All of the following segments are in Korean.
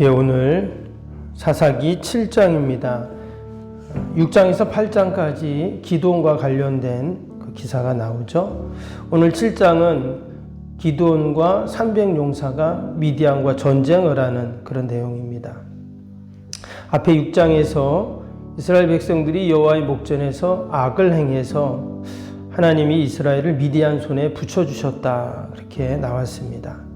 예, 오늘 사사기 7장입니다. 6장에서 8장까지 기드온과 관련된 그 기사가 나오죠. 오늘 7장은 기드온과 300용사가 미디안과 전쟁을 하는 그런 내용입니다. 앞에 6장에서 이스라엘 백성들이 여호와의 목전에서 악을 행해서 하나님이 이스라엘을 미디안 손에 붙여주셨다, 그렇게 나왔습니다.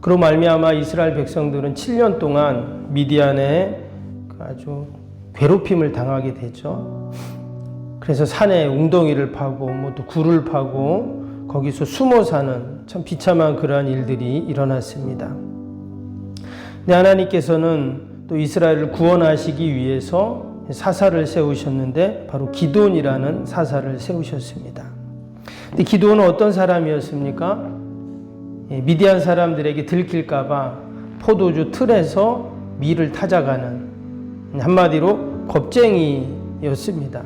그로 말미암아 이스라엘 백성들은 7년 동안 미디안에 아주 괴롭힘을 당하게 되죠. 그래서 산에 웅덩이를 파고 또 굴을 파고 거기서 숨어 사는 참 비참한 그러한 일들이 일어났습니다. 근데 하나님께서는 또 이스라엘을 구원하시기 위해서 사사를 세우셨는데 바로 기드온이라는 사사를 세우셨습니다. 근데 기드온은 어떤 사람이었습니까? 미디안 사람들에게 들킬까봐 포도주 틀에서 밀을 찾아가는, 한마디로 겁쟁이였습니다.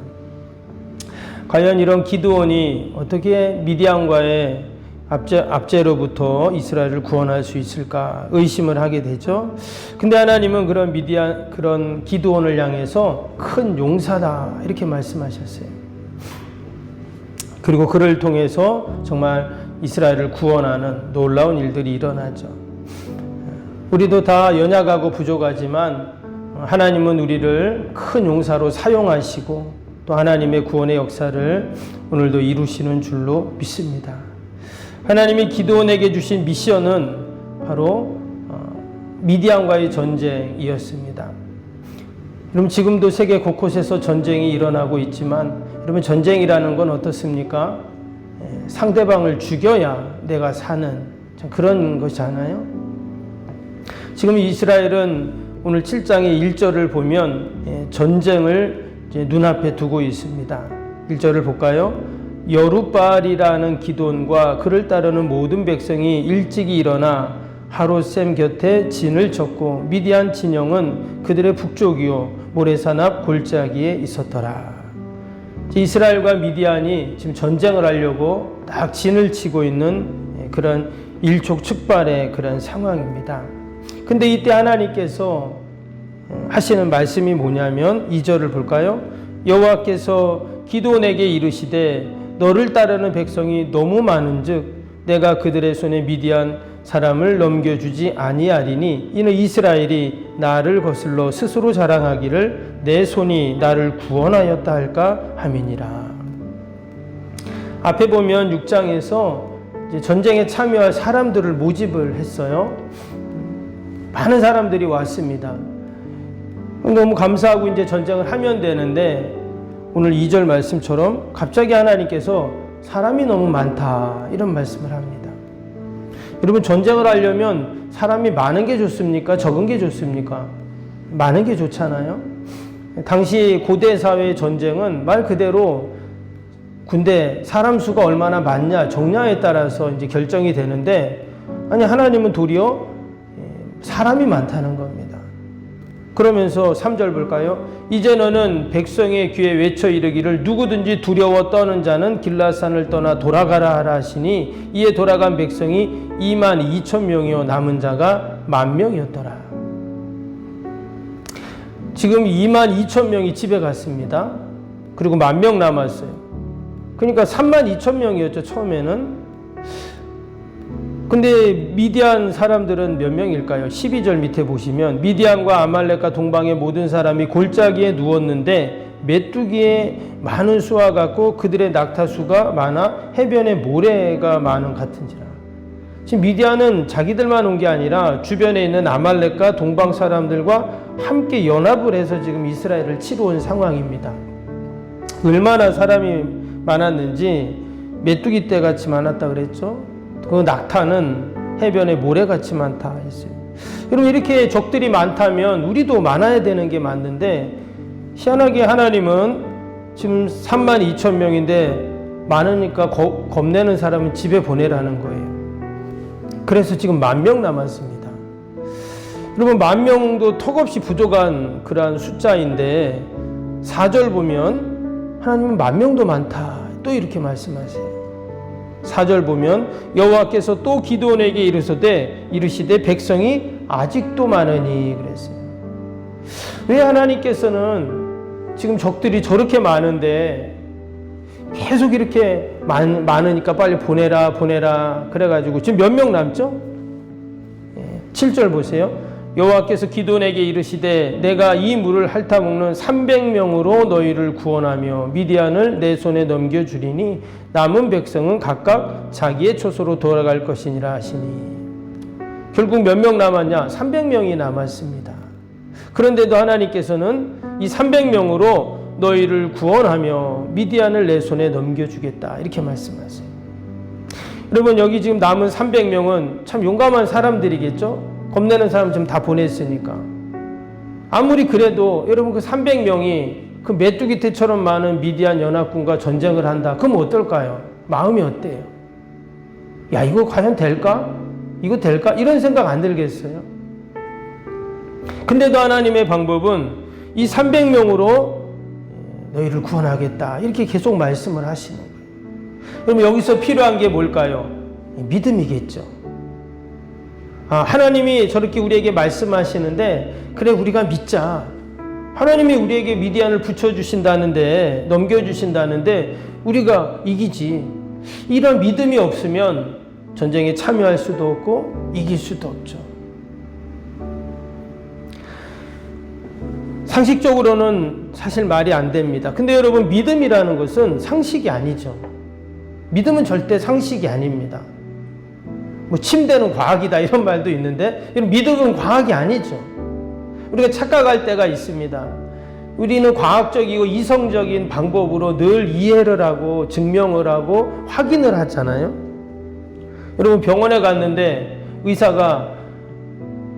과연 이런 기드온이 어떻게 미디안과의 압제로부터 이스라엘을 구원할 수 있을까 의심을 하게 되죠. 근데 하나님은 그런 기드온을 향해서 큰 용사다, 이렇게 말씀하셨어요. 그리고 그를 통해서 정말 이스라엘을 구원하는 놀라운 일들이 일어나죠. 우리도 다 연약하고 부족하지만 하나님은 우리를 큰 용사로 사용하시고 또 하나님의 구원의 역사를 오늘도 이루시는 줄로 믿습니다. 하나님이 기드온에게 주신 미션은 바로 미디안과의 전쟁이었습니다. 여러분, 지금도 세계 곳곳에서 전쟁이 일어나고 있지만 여러분, 전쟁이라는 건 어떻습니까? 상대방을 죽여야 내가 사는 그런 것이잖아요. 지금 이스라엘은 오늘 7장의 1절을 보면 전쟁을 눈앞에 두고 있습니다. 1절을 볼까요? 여룻바알이라는 기드온과 그를 따르는 모든 백성이 일찍이 일어나 하롯셈 곁에 진을 쳤고 미디안 진영은 그들의 북쪽이요 모레산 앞 골짜기에 있었더라. 이스라엘과 미디안이 지금 전쟁을 하려고 딱 진을 치고 있는 그런 일촉즉발의 그런 상황입니다. 근데 이때 하나님께서 하시는 말씀이 뭐냐면 2절을 볼까요? 여호와께서 기드온에게 이르시되 너를 따르는 백성이 너무 많은즉 내가 그들의 손에 미디안 사람을 넘겨주지 아니하리니 이는 이스라엘이 나를 거슬러 스스로 자랑하기를 내 손이 나를 구원하였다 할까 함이니라. 앞에 보면 6장에서 이제 전쟁에 참여할 사람들을 모집을 했어요. 많은 사람들이 왔습니다. 너무 감사하고 이제 전쟁을 하면 되는데 오늘 2절 말씀처럼 갑자기 하나님께서 사람이 너무 많다, 이런 말씀을 합니다. 여러분, 전쟁을 하려면 사람이 많은 게 좋습니까? 적은 게 좋습니까? 많은 게 좋잖아요. 당시 고대 사회의 전쟁은 말 그대로 군대 사람 수가 얼마나 많냐, 적냐에 따라서 이제 결정이 되는데, 아니, 하나님은 도리어 사람이 많다는 겁니다. 그러면서 3절 볼까요? 이제 너는 백성의 귀에 외쳐 이르기를 누구든지 두려워 떠는 자는 길라산을 떠나 돌아가라 하라 하시니 이에 돌아간 백성이 22,000명이요 남은 자가 10,000명이었더라. 지금 22,000명이 집에 갔습니다. 그리고 10,000명 남았어요. 그러니까 32,000명이었죠, 처음에는. 근데 미디안 사람들은 몇 명일까요? 12절 밑에 보시면 미디안과 아말렉과 동방의 모든 사람이 골짜기에 누웠는데 메뚜기에 많은 수와 같고 그들의 낙타수가 많아 해변에 모래가 많은 같은지라. 지금 미디안은 자기들만 온 게 아니라 주변에 있는 아말렉과 동방 사람들과 함께 연합을 해서 지금 이스라엘을 치러 온 상황입니다. 얼마나 사람이 많았는지 메뚜기 떼같이 많았다 그랬죠. 그 낙타는 해변에 모래같이 많다 했어요. 여러분, 이렇게 적들이 많다면 우리도 많아야 되는 게 맞는데 희한하게 하나님은 지금 32,000명인데 많으니까 겁내는 사람은 집에 보내라는 거예요. 그래서 지금 10,000명 남았습니다. 여러분, 10,000명도 턱없이 부족한 그러한 숫자인데 4절 보면 하나님은 10,000명도 많다, 또 이렇게 말씀하세요. 4절 보면 여호와께서 또 기드온에게 이르시되 백성이 아직도 많으니 그랬어요. 왜 하나님께서는 지금 적들이 저렇게 많은데 계속 이렇게 많으니까 빨리 보내라 그래가지고 지금 몇 명 남죠? 7절 보세요. 여호와께서 기드온에게 이르시되 내가 이 물을 핥아 먹는 300명으로 너희를 구원하며 미디안을 내 손에 넘겨주리니 남은 백성은 각각 자기의 초소로 돌아갈 것이니라 하시니. 결국 몇 명 남았냐? 300명이 남았습니다. 그런데도 하나님께서는 이 300명으로 너희를 구원하며 미디안을 내 손에 넘겨주겠다 이렇게 말씀하세요. 여러분 여기 지금 남은 300명은 참 용감한 사람들이겠죠? 겁내는 사람 지금 다 보냈으니까. 아무리 그래도 여러분 그 300명이 그 메뚜기 떼처럼 많은 미디안 연합군과 전쟁을 한다. 그럼 어떨까요? 마음이 어때요? 야 이거 과연 될까? 이거 될까? 이런 생각 안 들겠어요? 근데도 하나님의 방법은 이 300명으로 너희를 구원하겠다 이렇게 계속 말씀을 하시는 거예요. 그럼 여기서 필요한 게 뭘까요? 믿음이겠죠. 하나님이 저렇게 우리에게 말씀하시는데 그래 우리가 믿자. 하나님이 우리에게 미디안을 붙여주신다는데 넘겨주신다는데 우리가 이기지. 이런 믿음이 없으면 전쟁에 참여할 수도 없고 이길 수도 없죠. 상식적으로는 사실 말이 안 됩니다. 근데 여러분 믿음이라는 것은 상식이 아니죠. 믿음은 절대 상식이 아닙니다. 뭐 침대는 과학이다 이런 말도 있는데 믿음은 과학이 아니죠. 우리가 착각할 때가 있습니다. 우리는 과학적이고 이성적인 방법으로 늘 이해를 하고 증명을 하고 확인을 하잖아요. 여러분 병원에 갔는데 의사가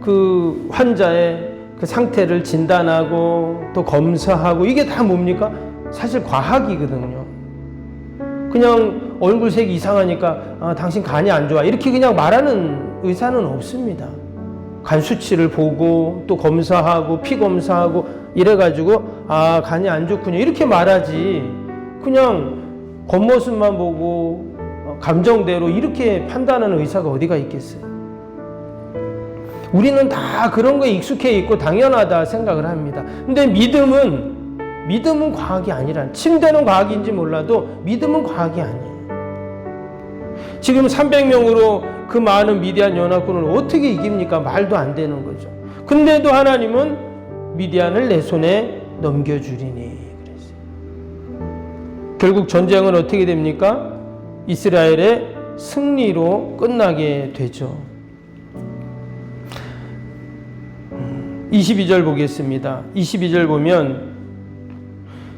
그 환자의 그 상태를 진단하고 또 검사하고 이게 다 뭡니까? 사실 과학이거든요. 그냥 얼굴색이 이상하니까 당신 간이 안 좋아 이렇게 그냥 말하는 의사는 없습니다. 간 수치를 보고 또 검사하고 피 검사하고 이래가지고 간이 안 좋군요 이렇게 말하지 그냥 겉모습만 보고 감정대로 이렇게 판단하는 의사가 어디가 있겠어요. 우리는 다 그런 거에 익숙해 있고 당연하다 생각을 합니다. 근데 믿음은 과학이 아니라 침대는 과학인지 몰라도 믿음은 과학이 아니에요. 지금 300명으로 그 많은 미디안 연합군을 어떻게 이깁니까? 말도 안 되는 거죠. 근데도 하나님은 미디안을 내 손에 넘겨주리니 그랬어요. 결국 전쟁은 어떻게 됩니까? 이스라엘의 승리로 끝나게 되죠. 22절 보겠습니다. 22절 보면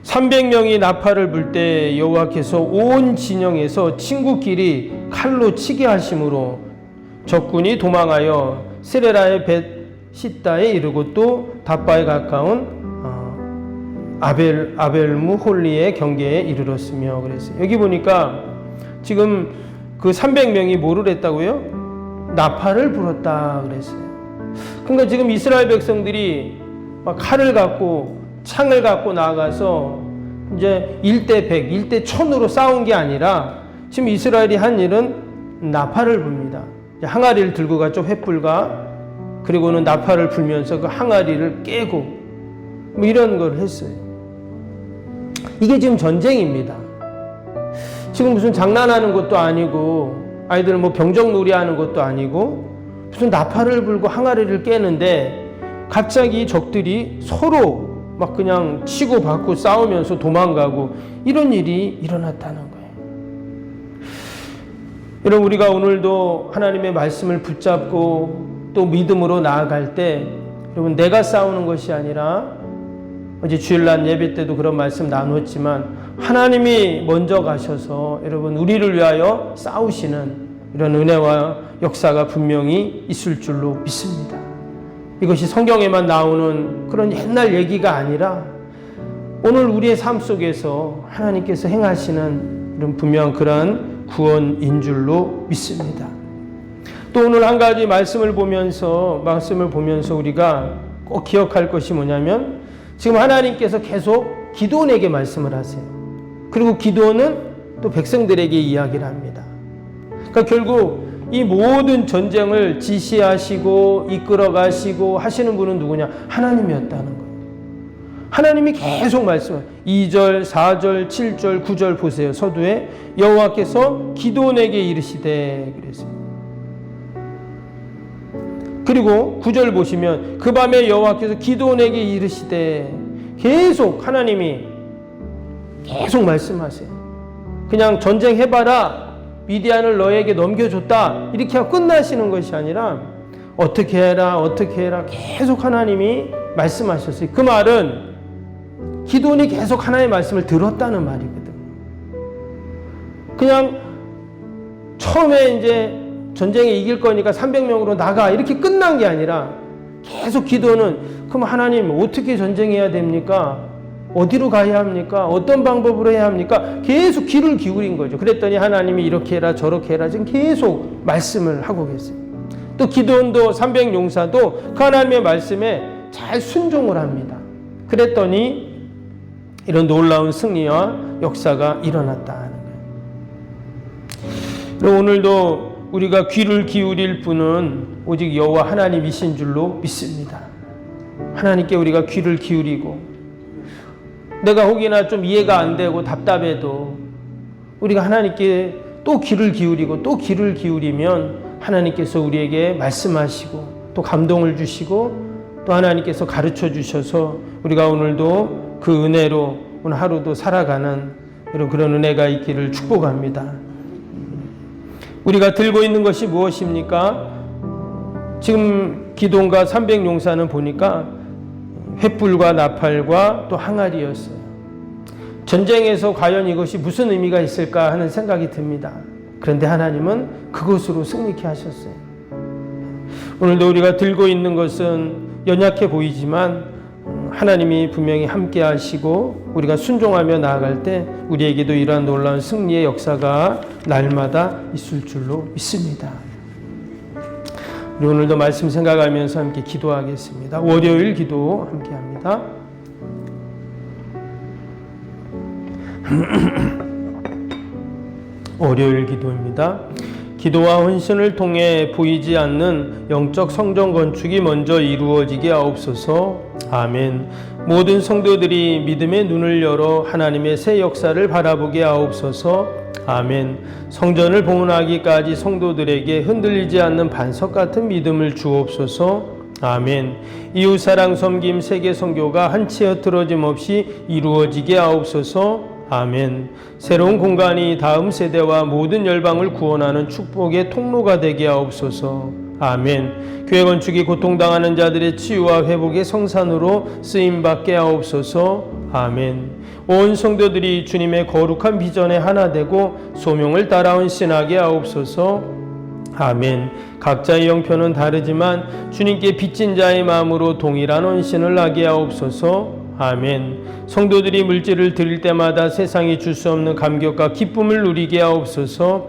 300명이 나팔을 불 때 여호와께서 온 진영에서 친구끼리 칼로 치게 하심으로 적군이 도망하여 세레라의 벳시다에 이르고 또 답바에 가까운 아벨무 홀리의 경계에 이르렀으며 그랬어요. 여기 보니까 지금 그 300명이 뭐를 했다고요? 나팔을 불었다 그랬어요. 그러니까 지금 이스라엘 백성들이 막 칼을 갖고 창을 갖고 나가서 이제 1대 100, 1대 1000으로 싸운 게 아니라 지금 이스라엘이 한 일은 나팔을 붑니다. 항아리를 들고 갔죠. 횃불과 그리고는 나팔을 불면서 그 항아리를 깨고 뭐 이런 걸 했어요. 이게 지금 전쟁입니다. 지금 무슨 장난하는 것도 아니고 아이들 뭐 병정놀이 하는 것도 아니고 무슨 나팔을 불고 항아리를 깨는데 갑자기 적들이 서로 막 그냥 치고받고 싸우면서 도망가고 이런 일이 일어났다는 거예요. 여러분 우리가 오늘도 하나님의 말씀을 붙잡고 또 믿음으로 나아갈 때 여러분 내가 싸우는 것이 아니라 어제 주일날 예배 때도 그런 말씀 나누었지만 하나님이 먼저 가셔서 여러분 우리를 위하여 싸우시는 이런 은혜와 역사가 분명히 있을 줄로 믿습니다. 이것이 성경에만 나오는 그런 옛날 얘기가 아니라 오늘 우리의 삶 속에서 하나님께서 행하시는 이런 분명한 그러한 구원인 줄로 믿습니다. 또 오늘 한 가지 말씀을 보면서 우리가 꼭 기억할 것이 뭐냐면 지금 하나님께서 계속 기드온에게 말씀을 하세요. 그리고 기드온은 또 백성들에게 이야기를 합니다. 그러니까 결국 이 모든 전쟁을 지시하시고 이끌어 가시고 하시는 분은 누구냐? 하나님이었다는 거예요. 하나님이 계속 말씀을 2절, 4절, 7절, 9절 보세요. 서두에 여호와께서 기드온에게 이르시되 그랬어요. 그리고 9절 보시면 그 밤에 여호와께서 기드온에게 이르시되 계속 하나님이 계속 말씀하세요. 그냥 전쟁해봐라, 미디안을 너에게 넘겨줬다 이렇게 하고 끝나시는 것이 아니라 어떻게 해라 어떻게 해라 계속 하나님이 말씀하셨어요. 그 말은 기드온이 계속 하나님의 말씀을 들었다는 말이거든. 그냥 처음에 이제 전쟁에 이길 거니까 300명으로 나가 이렇게 끝난 게 아니라 계속 기도는 그럼 하나님 어떻게 전쟁해야 됩니까? 어디로 가야 합니까? 어떤 방법으로 해야 합니까? 계속 귀를 기울인 거죠. 그랬더니 하나님이 이렇게 해라 저렇게 해라 지금 계속 말씀을 하고 계세요. 또 기도원도 300용사도 그 하나님의 말씀에 잘 순종을 합니다. 그랬더니 이런 놀라운 승리와 역사가 일어났다는 거예요. 오늘도 우리가 귀를 기울일 분은 오직 여호와 하나님이신 줄로 믿습니다. 하나님께 우리가 귀를 기울이고 내가 혹이나 좀 이해가 안 되고 답답해도 우리가 하나님께 또 귀를 기울이고 또 귀를 기울이면 하나님께서 우리에게 말씀하시고 또 감동을 주시고 또 하나님께서 가르쳐 주셔서 우리가 오늘도 그 은혜로 오늘 하루도 살아가는 그런 은혜가 있기를 축복합니다. 우리가 들고 있는 것이 무엇입니까? 지금 기돔과 300용사는 보니까 횃불과 나팔과 또 항아리였어요. 전쟁에서 과연 이것이 무슨 의미가 있을까 하는 생각이 듭니다. 그런데 하나님은 그것으로 승리케 하셨어요. 오늘도 우리가 들고 있는 것은 연약해 보이지만 하나님이 분명히 함께 하시고 우리가 순종하며 나아갈 때 우리에게도 이러한 놀라운 승리의 역사가 날마다 있을 줄로 믿습니다. 우리 오늘도 말씀 생각하면서 함께 기도하겠습니다. 월요일 기도 함께 합니다. 월요일 기도입니다. 기도와 헌신을 통해 보이지 않는 영적 성전 건축이 먼저 이루어지게 하옵소서. 아멘. 모든 성도들이 믿음의 눈을 열어 하나님의 새 역사를 바라보게 하옵소서. 아멘. 성전을 봉헌하기까지 성도들에게 흔들리지 않는 반석 같은 믿음을 주옵소서. 아멘. 이웃사랑 섬김 세계 선교가 한치 흐트러짐 없이 이루어지게 하옵소서. 아멘. 새로운 공간이 다음 세대와 모든 열방을 구원하는 축복의 통로가 되게 하옵소서. 아멘. 교회 건축이 고통당하는 자들의 치유와 회복의 성산으로 쓰임받게 하옵소서. 아멘. 온 성도들이 주님의 거룩한 비전에 하나 되고 소명을 따라 헌신하게 하옵소서. 아멘. 각자의 형편은 다르지만 주님께 빚진 자의 마음으로 동일한 헌신을 하게 하옵소서. 아멘. 성도들이 물질을 드릴 때마다 세상이 줄 수 없는 감격과 기쁨을 누리게 하옵소서.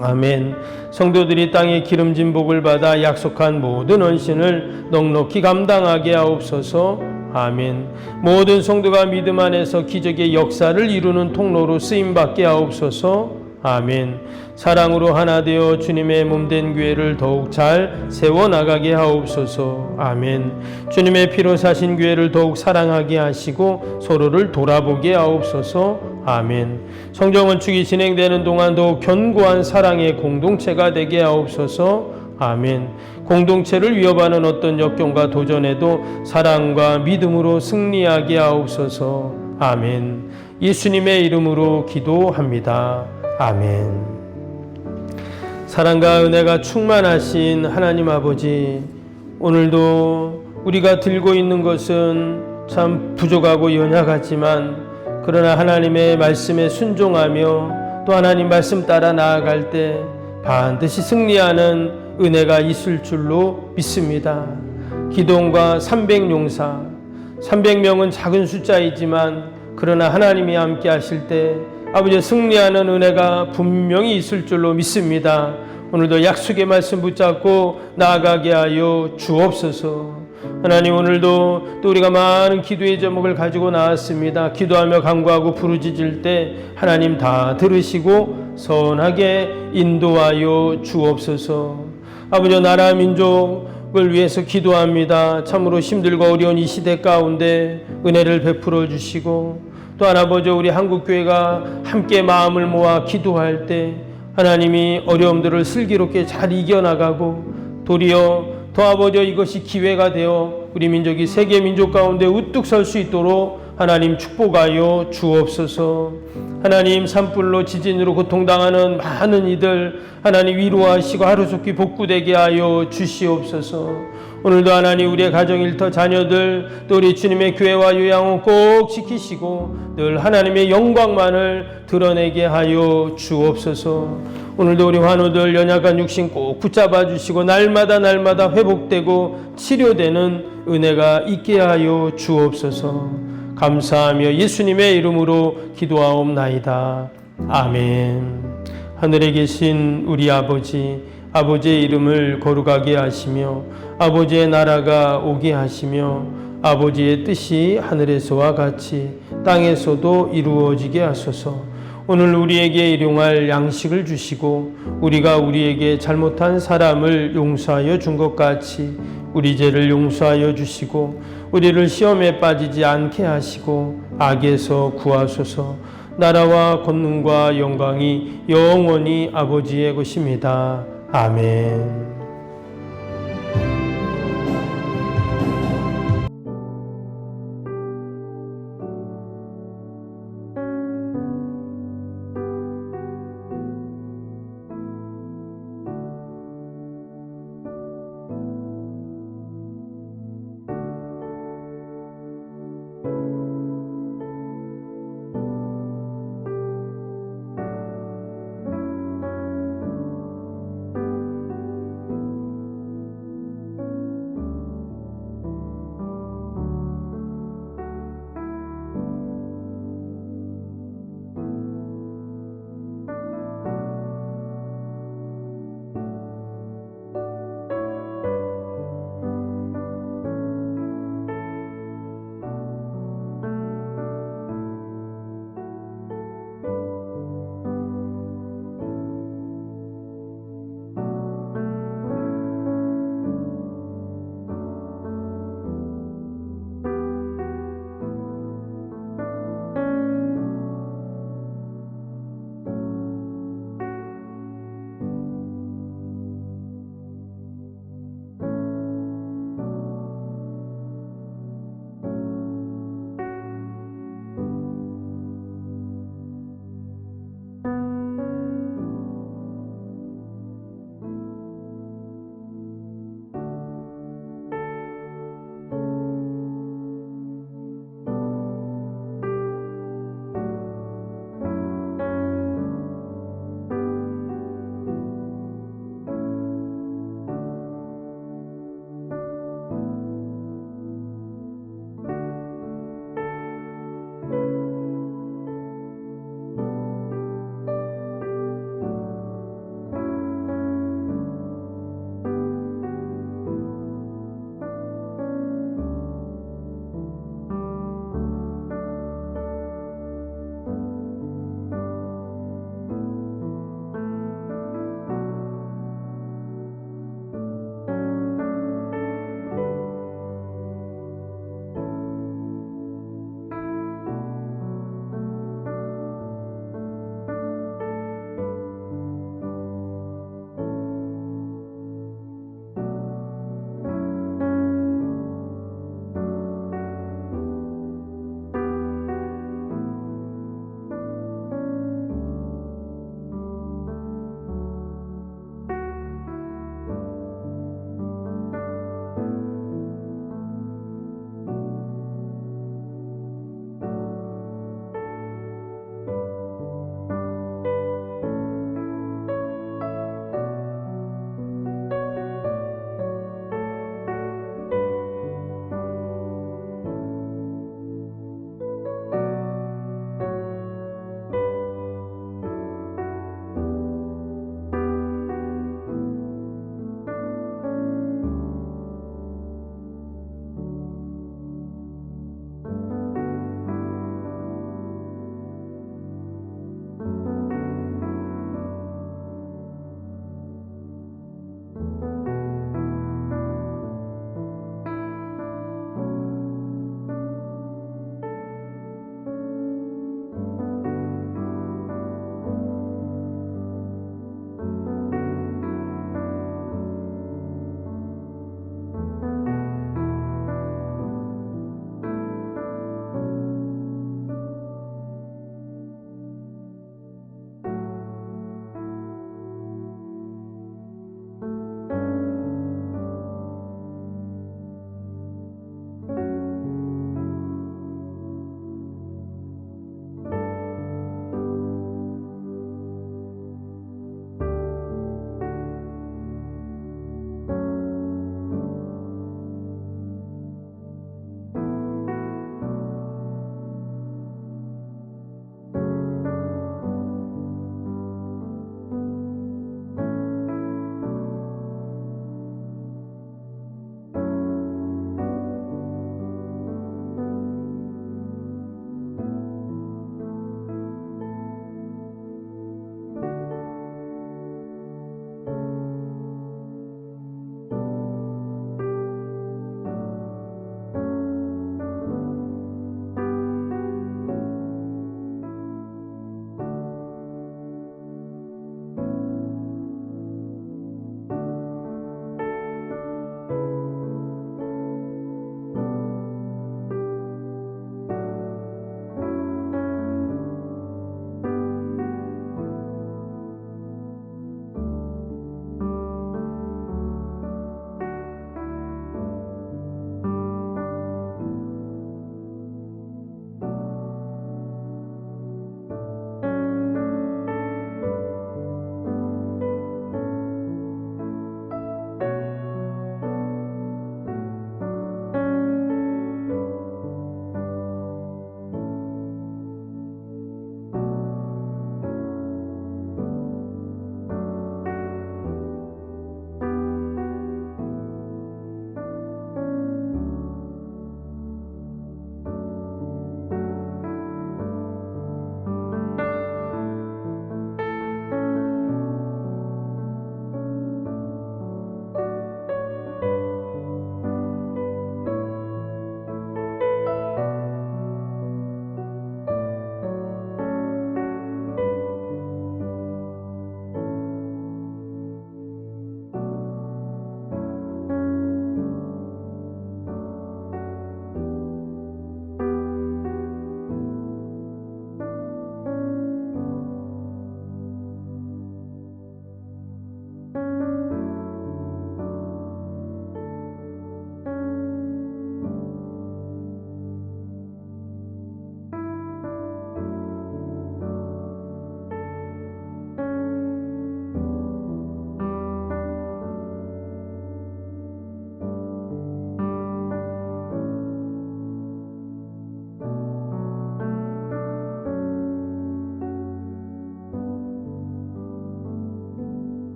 아멘. 성도들이 땅의 기름진 복을 받아 약속한 모든 헌신을 넉넉히 감당하게 하옵소서. 아멘. 모든 성도가 믿음 안에서 기적의 역사를 이루는 통로로 쓰임받게 하옵소서. 아멘. 사랑으로 하나 되어 주님의 몸된 교회를 더욱 잘 세워나가게 하옵소서. 아멘. 주님의 피로 사신 교회를 더욱 사랑하게 하시고 서로를 돌아보게 하옵소서. 아멘. 성전 건축이 진행되는 동안 더욱 견고한 사랑의 공동체가 되게 하옵소서. 아멘. 공동체를 위협하는 어떤 역경과 도전에도 사랑과 믿음으로 승리하게 하옵소서. 아멘. 예수님의 이름으로 기도합니다. 아멘. 사랑과 은혜가 충만하신 하나님 아버지, 오늘도 우리가 들고 있는 것은 참 부족하고 연약하지만 그러나 하나님의 말씀에 순종하며 또 하나님 말씀 따라 나아갈 때 반드시 승리하는 은혜가 있을 줄로 믿습니다. 기돔과 300용사, 300명은 작은 숫자이지만 그러나 하나님이 함께 하실 때 아버지 승리하는 은혜가 분명히 있을 줄로 믿습니다. 오늘도 약속의 말씀 붙잡고 나아가게 하여 주옵소서. 하나님, 오늘도 또 우리가 많은 기도의 제목을 가지고 나왔습니다. 기도하며 간구하고 부르짖을 때 하나님 다 들으시고 선하게 인도하여 주옵소서. 아버지, 나라 민족을 위해서 기도합니다. 참으로 힘들고 어려운 이 시대 가운데 은혜를 베풀어 주시고, 또한 아버지, 우리 한국교회가 함께 마음을 모아 기도할 때 하나님이 어려움들을 슬기롭게 잘 이겨나가고, 도리어 더 아버지, 이것이 기회가 되어 우리 민족이 세계 민족 가운데 우뚝 설 수 있도록 하나님 축복하여 주옵소서. 하나님, 산불로 지진으로 고통당하는 많은 이들 하나님 위로하시고 하루속히 복구되게 하여 주시옵소서. 오늘도 하나님, 우리의 가정, 일터, 자녀들, 또 우리 주님의 교회와 요양원 꼭 지키시고 늘 하나님의 영광만을 드러내게 하여 주옵소서. 오늘도 우리 환우들 연약한 육신 꼭 붙잡아 주시고 날마다 회복되고 치료되는 은혜가 있게 하여 주옵소서. 감사하며 예수님의 이름으로 기도하옵나이다. 아멘. 하늘에 계신 우리 아버지, 아버지의 이름을 거룩하게 하시며 아버지의 나라가 오게 하시며 아버지의 뜻이 하늘에서와 같이 땅에서도 이루어지게 하소서. 오늘 우리에게 일용할 양식을 주시고 우리가 우리에게 잘못한 사람을 용서하여 준 것 같이 우리 죄를 용서하여 주시고 우리를 시험에 빠지지 않게 하시고 악에서 구하소서. 나라와 권능과 영광이 영원히 아버지의 것입니다. 아멘.